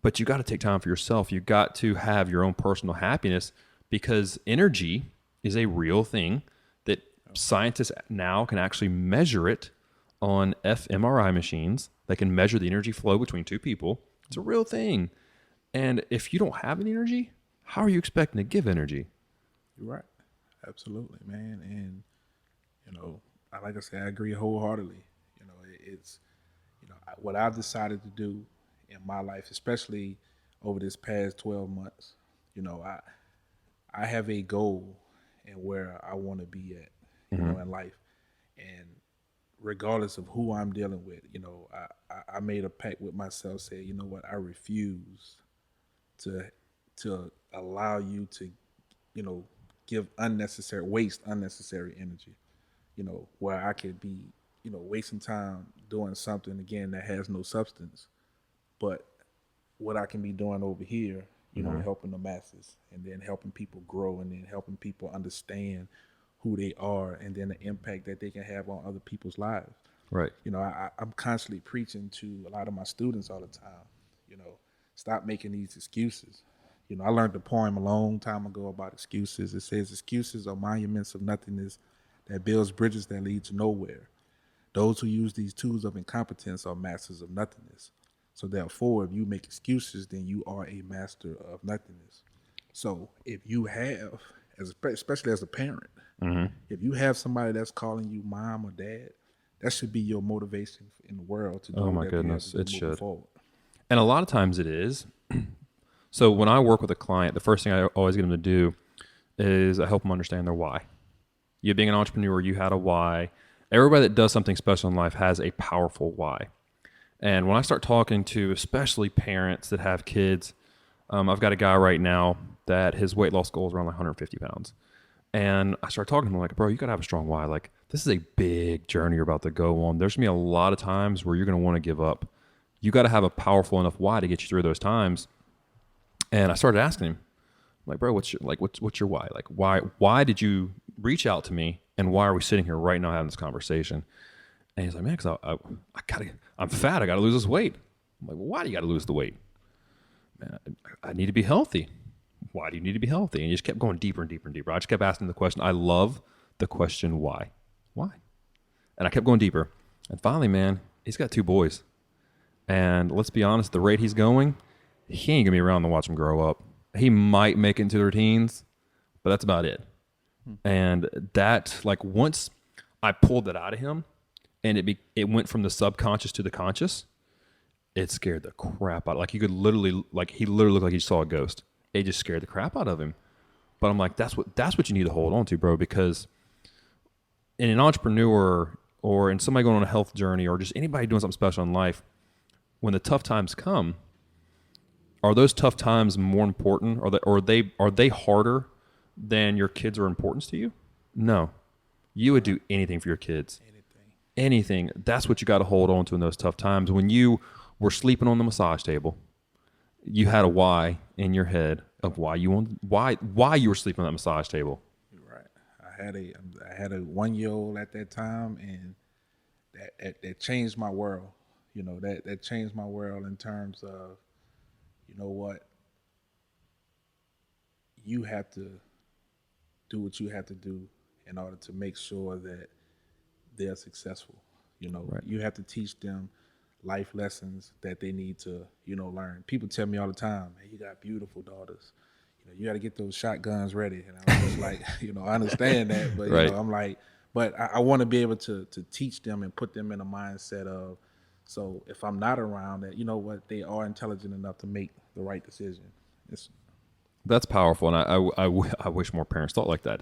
But you got to take time for yourself. You got to have your own personal happiness because energy is a real thing that scientists now can actually measure it on fMRI machines. They can measure the energy flow between two people. It's a real thing. And if you don't have any energy, how are you expecting to give energy? You're right. Absolutely, man. And, like I said, I agree wholeheartedly. It's, what I've decided to do in my life, especially over this past 12 months, I have a goal and where I want to be at, in life. And regardless of who I'm dealing with, I made a pact with myself, say, you know what, I refuse to allow you to, waste unnecessary energy, where I could be, wasting time doing something again that has no substance, but what I can be doing over here, helping the masses and then helping people grow and then helping people understand who they are and then the impact that they can have on other people's lives. Right. I'm constantly preaching to a lot of my students all the time, stop making these excuses. I learned a poem a long time ago about excuses. It says, excuses are monuments of nothingness that builds bridges that lead to nowhere. Those who use these tools of incompetence are masters of nothingness. So therefore, if you make excuses, then you are a master of nothingness. So if you have, especially as a parent, if you have somebody that's calling you mom or dad, that should be your motivation in the world to do. Oh my goodness, it should. Forward. And a lot of times it is. So when I work with a client, the first thing I always get them to do is I help them understand their why. You being an entrepreneur, you had a why. Everybody that does something special in life has a powerful why. And when I start talking to especially parents that have kids, I've got a guy right now that his weight loss goal is around like 150 pounds. And I start talking to him, I'm like, bro, you got to have a strong why. Like, this is a big journey you're about to go on. There's going to be a lot of times where you're going to want to give up. You got to have a powerful enough why to get you through those times. And I started asking him, I'm like, bro, what's your why? Like, why did you reach out to me? And why are we sitting here right now having this conversation? And he's like, man, because I'm fat. I got to lose this weight. I'm like, well, why do you got to lose the weight? Man, I need to be healthy. Why do you need to be healthy? And he just kept going deeper and deeper and deeper. I just kept asking the question. I love the question, why? Why? And I kept going deeper. And finally, man, he's got 2 boys. And let's be honest, the rate he's going, he ain't going to be around to watch them grow up. He might make it into their teens, but that's about it. And that, like, once I pulled that out of him, and it went from the subconscious to the conscious. It scared the crap out. Like, you could literally, like, he literally looked like he saw a ghost. It just scared the crap out of him. But I'm like, that's what you need to hold on to, bro, because in an entrepreneur or in somebody going on a health journey or just anybody doing something special in life, when the tough times come, are those tough times more important, are they harder than your kids are importance to you? No. You would do anything for your kids. Anything. Anything. That's what you got to hold on to in those tough times. When you were sleeping on the massage table, you had a why in your head of why you were sleeping on that massage table. You're right. I had a 1-year-old at that time, and that changed my world. That changed my world in terms of, you know what, you have to do what you have to do in order to make sure that they're successful. Right. You have to teach them life lessons that they need to, learn. People tell me all the time, "Hey, you got beautiful daughters. You got to get those shotguns ready." And I'm just like, I understand that, but Right. I'm like, but I want to be able to teach them and put them in a mindset of, so if I'm not around, that what, they are intelligent enough to make the right decision. It's That's powerful, and I wish more parents thought like that.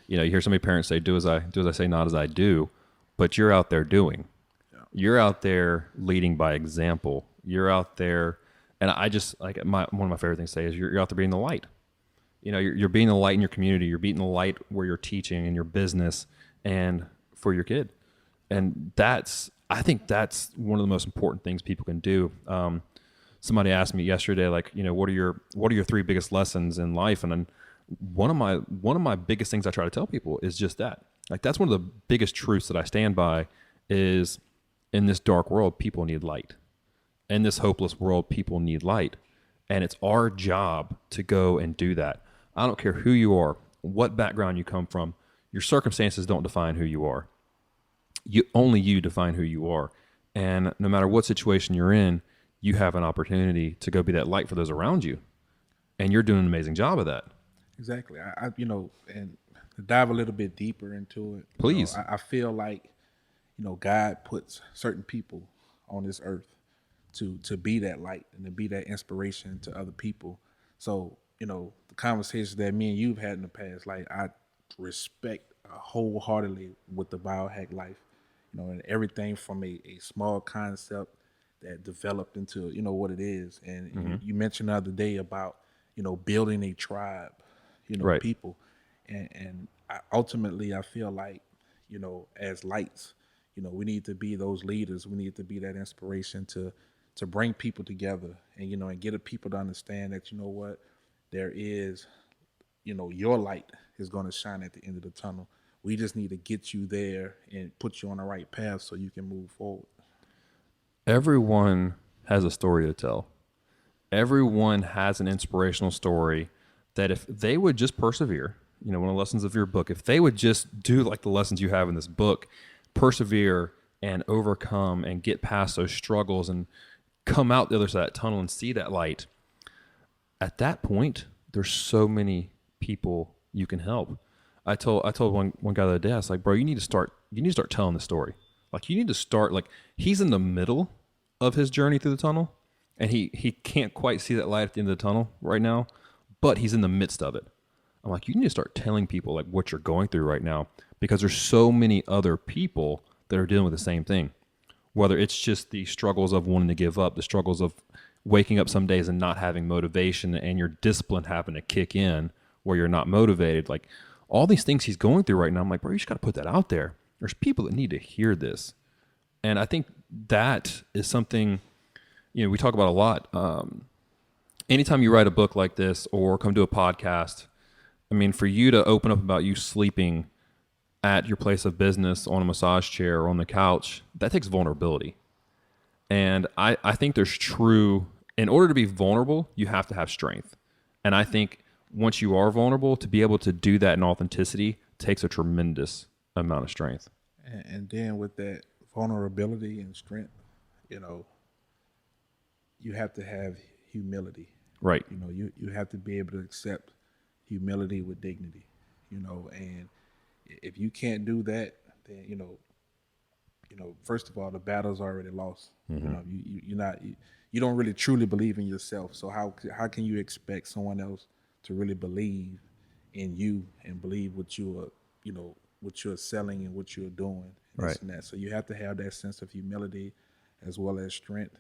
You hear so many parents say, "Do as I say, not as I do," but you're out there doing. yeah, You're out there leading by example. You're out there, and I just like one of my favorite things to say is you're out there being the light. You're being the light in your community. You're being the light where you're teaching in your business and for your kid, and I think that's one of the most important things people can do. Somebody asked me yesterday, like, what are your 3 biggest lessons in life? And then one of my biggest things I try to tell people is just that. Like, that's one of the biggest truths that I stand by is, in this dark world, people need light. In this hopeless world, people need light. And it's our job to go and do that. I don't care who you are, what background you come from. Your circumstances don't define who you are. Only you define who you are. And no matter what situation you're in, you have an opportunity to go be that light for those around you. And you're doing an amazing job of that. exactly. And to dive a little bit deeper into it, Please. I feel like, God puts certain people on this earth to be that light and to be that inspiration to other people. So, the conversations that me and you've had in the past, like, I respect wholeheartedly with the biohack life, and everything from a small concept that developed into, what it is. And you mentioned the other day about, building a tribe, Right. people. And ultimately, I feel like, as lights, we need to be those leaders. We need to be that inspiration to bring people together and, and get people to understand that, what, there is, your light is going to shine at the end of the tunnel. We just need to get you there and put you on the right path so you can move forward. Everyone has a story to tell. Everyone has an inspirational story that if they would just persevere, one of the lessons of your book, if they would just do like the lessons you have in this book, persevere and overcome and get past those struggles and come out the other side of that tunnel and see that light, at that point, there's so many people you can help. I told one guy the other day, I was like, bro, you need to start telling the story. Like, you need to start, like, he's in the middle of his journey through the tunnel, and he can't quite see that light at the end of the tunnel right now, but he's in the midst of it. I'm like, you need to start telling people like what you're going through right now, because there's so many other people that are dealing with the same thing. Whether it's just the struggles of wanting to give up, the struggles of waking up some days and not having motivation, and your discipline having to kick in where you're not motivated, like all these things he's going through right now. I'm like, bro, you just got to put that out there. There's people that need to hear this. And I think that is something, we talk about a lot. Anytime you write a book like this or come to a podcast, I mean, for you to open up about you sleeping at your place of business on a massage chair or on the couch, that takes vulnerability. And I think in order to be vulnerable, you have to have strength. And I think once you are vulnerable, to be able to do that in authenticity takes a tremendous amount of strength. And then with that vulnerability and strength, you know, you have to have humility. Right. You have to be able to accept humility with dignity, and if you can't do that, then first of all, the battle's already lost. You're not you don't really truly believe in yourself. So how can you expect someone else to really believe in you and believe what you're selling and what you're doing, and Right. this and that. So you have to have that sense of humility as well as strength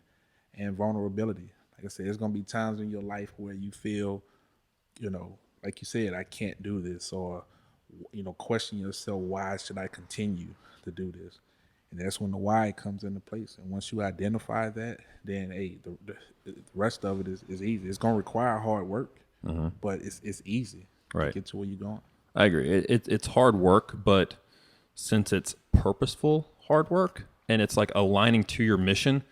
and vulnerability. Like I said, there's gonna be times in your life where you feel, like you said, I can't do this, or question yourself, why should I continue to do this? And that's when the why comes into place. And once you identify that, then hey, the rest of it is easy. It's gonna require hard work, but it's easy to Right. get to where you're going. I agree. It's hard work, but since it's purposeful hard work and it's like aligning to your mission,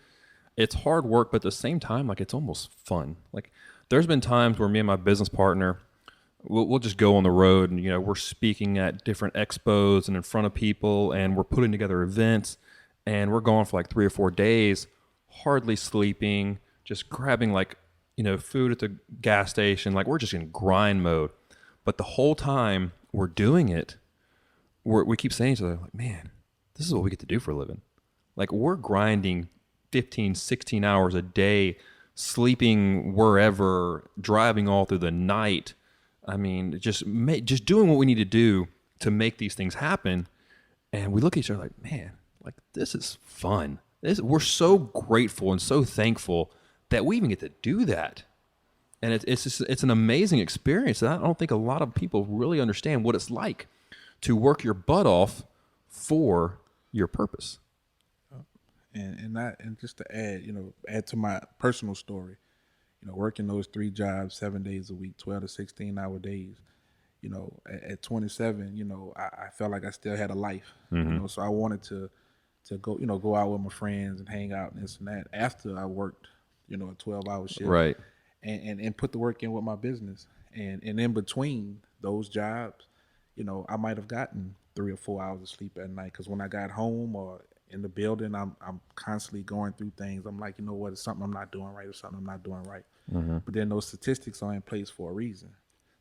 it's hard work, but at the same time, like it's almost fun. Like there's been times where me and my business partner, we'll just go on the road and, we're speaking at different expos and in front of people and we're putting together events and we're going for like 3 or 4 days, hardly sleeping, just grabbing like, food at the gas station. Like we're just in grind mode. But the whole time we're doing it, we keep saying to each other, like, man, this is what we get to do for a living. Like we're grinding 15, 16 hours a day, sleeping wherever, driving all through the night. I mean, just doing what we need to do to make these things happen. And we look at each other like, man, like this is fun. We're so grateful and so thankful that we even get to do that. And it's an amazing experience. And I don't think a lot of people really understand what it's like to work your butt off for your purpose. And just to add to my personal story, working those 3 jobs, 7 days a week, 12 to 16-hour days. At 27, I felt like I still had a life. So I wanted to go out with my friends and hang out and this and that after I worked, a 12-hour shift. Right. And put the work in with my business. And in between those jobs, I might have gotten 3 or 4 hours of sleep at night, because when I got home or in the building, I'm constantly going through things. I'm like, you know what, it's something I'm not doing right, or something I'm not doing right. But then those statistics are in place for a reason.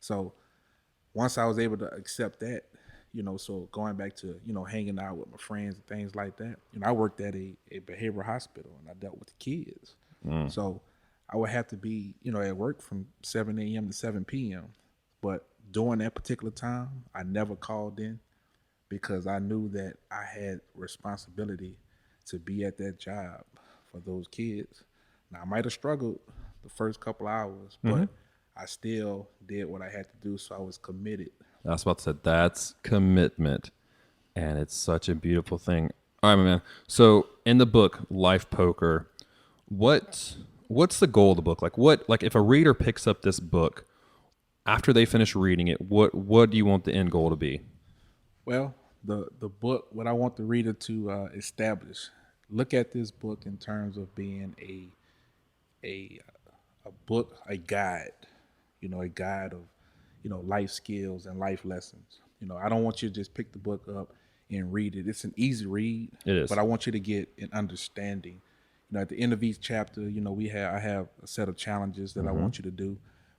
So once I was able to accept that, so going back to, hanging out with my friends and things like that, I worked at a behavioral hospital and I dealt with the kids. So I would have to be, at work from 7 a.m. to 7 p.m. But during that particular time, I never called in, because I knew that I had responsibility to be at that job for those kids. Now, I might have struggled the first couple hours, but I still did what I had to do, so I was committed. I was about to say that's commitment, and it's such a beautiful thing. All right, my man. So in the book Life Poker, what's the goal of the book? Like if a reader picks up this book after they finish reading it, what do you want the end goal to be? Well, the book, what I want the reader to establish, look at this book in terms of being a book, a guide, a guide of, life skills and life lessons. I don't want you to just pick the book up and read it. It's an easy read. It is. But I want you to get an understanding. At the end of each chapter, I have a set of challenges that I want you to do.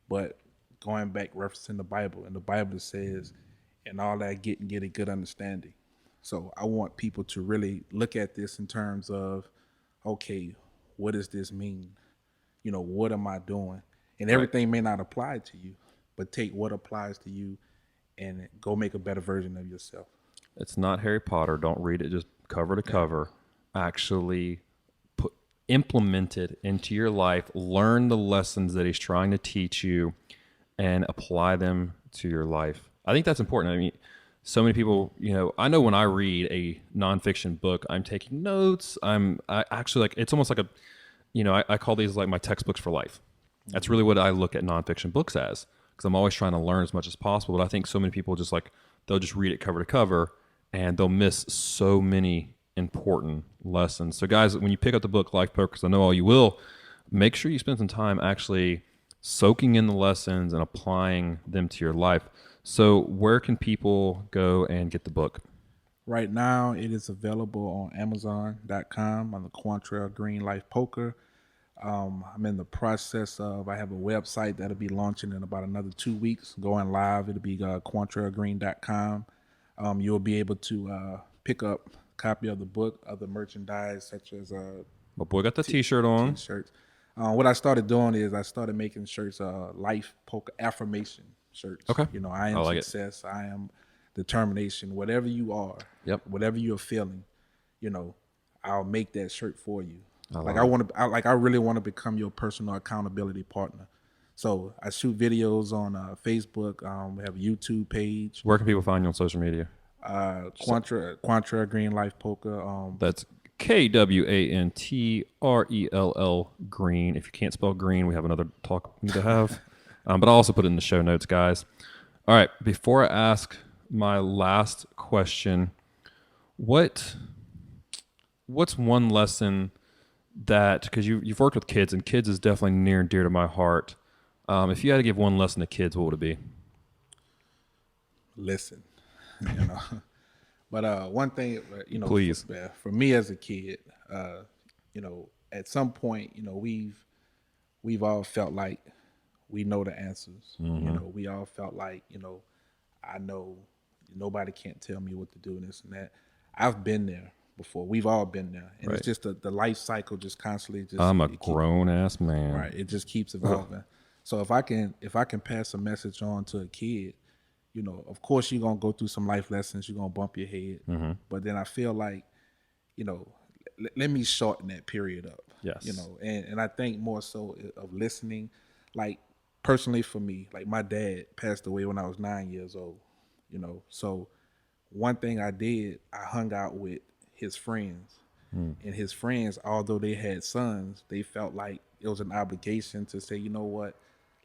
But going back, referencing the Bible, and the Bible says, and all that, get a good understanding. So I want people to really look at this in terms of, okay, what does this mean? What am I doing? And everything may not apply to you, but take what applies to you and go make a better version of yourself. It's not Harry Potter. Don't read it just cover to cover. Actually implement it into your life. Learn the lessons that he's trying to teach you and apply them to your life. I think that's important. I mean, so many people, I know when I read a nonfiction book, I'm taking notes. I actually, like, it's almost like I call these like my textbooks for life. That's really what I look at nonfiction books as, because I'm always trying to learn as much as possible. But I think so many people they'll just read it cover to cover and they'll miss so many important lessons. So guys, when you pick up the book Life Poker, because I know all you will, make sure you spend some time actually soaking in the lessons and applying them to your life. So where can people go and get the book? Right now, it is available on Amazon.com on the Kwantrell Green Life Poker. I'm in the process of, I have a website that'll be launching in about another 2 weeks, going live. It'll be KwantrellGreen.com. You'll be able to pick up a copy of the book, other merchandise such as My boy got the T-shirt on. T-shirts. What I started doing is I started making shirts, life poker affirmation shirts. Okay. You know, I I am like it. success. I am determination. Whatever you are, Yep. whatever you're feeling, you know, I'll make that shirt for you. I I really want to become your personal accountability partner. So I shoot videos on Facebook. We have a YouTube page. Where can people find you on social media? Kwantrell Green Life Poker. That's Kwantrell Green. If you can't spell green, we have another talk we need to have. But I'll also put it in the show notes, guys. All right. Before I ask my last question, what's one lesson that, because you've worked with kids, and kids is definitely near and dear to my heart. If you had to give one lesson to kids, what would it be? Listen, you know. But one thing, you know, Please. for me as a kid, you know, at some point, you know, we've all felt like we know the answers. Mm-hmm. You know, we all felt like, you know, I know nobody can't tell me what to do and this and that. I've been there before. We've all been there, and Right. it's just the life cycle just constantly just. I'm a grown ass man. Right. It just keeps evolving. So if I can pass a message on to a kid, you know, of course you're gonna go through some life lessons. You're gonna bump your head, but then I feel like, you know, let me shorten that period up. Yes. You know, and I think more so of listening. Like personally for me, like my dad passed away when I was 9 years old. You know, so one thing I did, I hung out with his friends. And his friends, although they had sons, they felt like it was an obligation to say, you know what,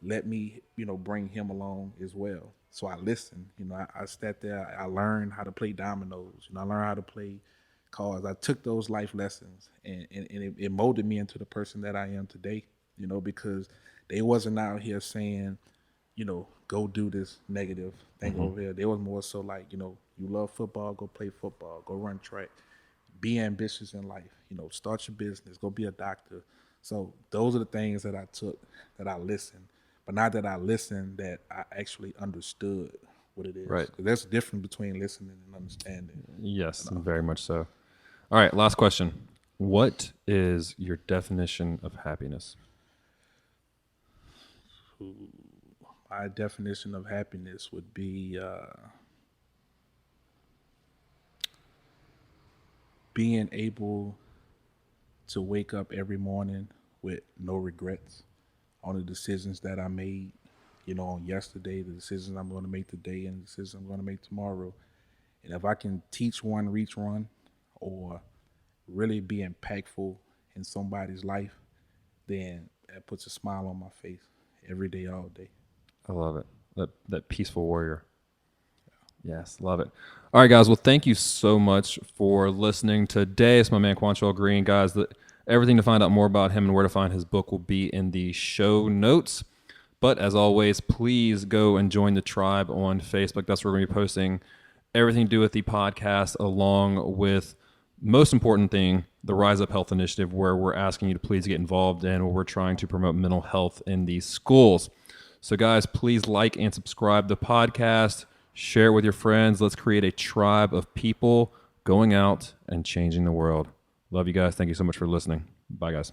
let me, you know, bring him along as well. So I listened. You know, I sat there. I learned how to play dominoes. You know, I learned how to play cards. I took those life lessons, and it molded me into the person that I am today. You know, because they wasn't out here saying, you know, go do this negative thing over here. They was more so like, you know, you love football, go play football, go run track, be ambitious in life. You know, start your business, go be a doctor. So those are the things that I took, that I listened. But not that I listened, that I actually understood what it is. Right. 'Cause there's a difference between listening and understanding. Yes, very much so. All right, last question. What is your definition of happiness? My definition of happiness would be being able to wake up every morning with no regrets on the decisions that I made, you know, on yesterday, the decisions I'm going to make today, and the decisions I'm going to make tomorrow. And if I can teach one, reach one, or really be impactful in somebody's life, then that puts a smile on my face every day, all day. I love it. That peaceful warrior. Yes, love it. All right, guys. Well, thank you so much for listening today. It's my man Kwantrell Green, guys. Everything to find out more about him and where to find his book will be in the show notes. But as always, please go and join the tribe on Facebook. That's where we're going to be posting everything to do with the podcast, along with, most important thing, the Rise Up Health Initiative, where we're asking you to please get involved in, where we're trying to promote mental health in these schools. So, guys, please like and subscribe the podcast. Share it with your friends. Let's create a tribe of people going out and changing the world. Love you guys. Thank you so much for listening. Bye, guys.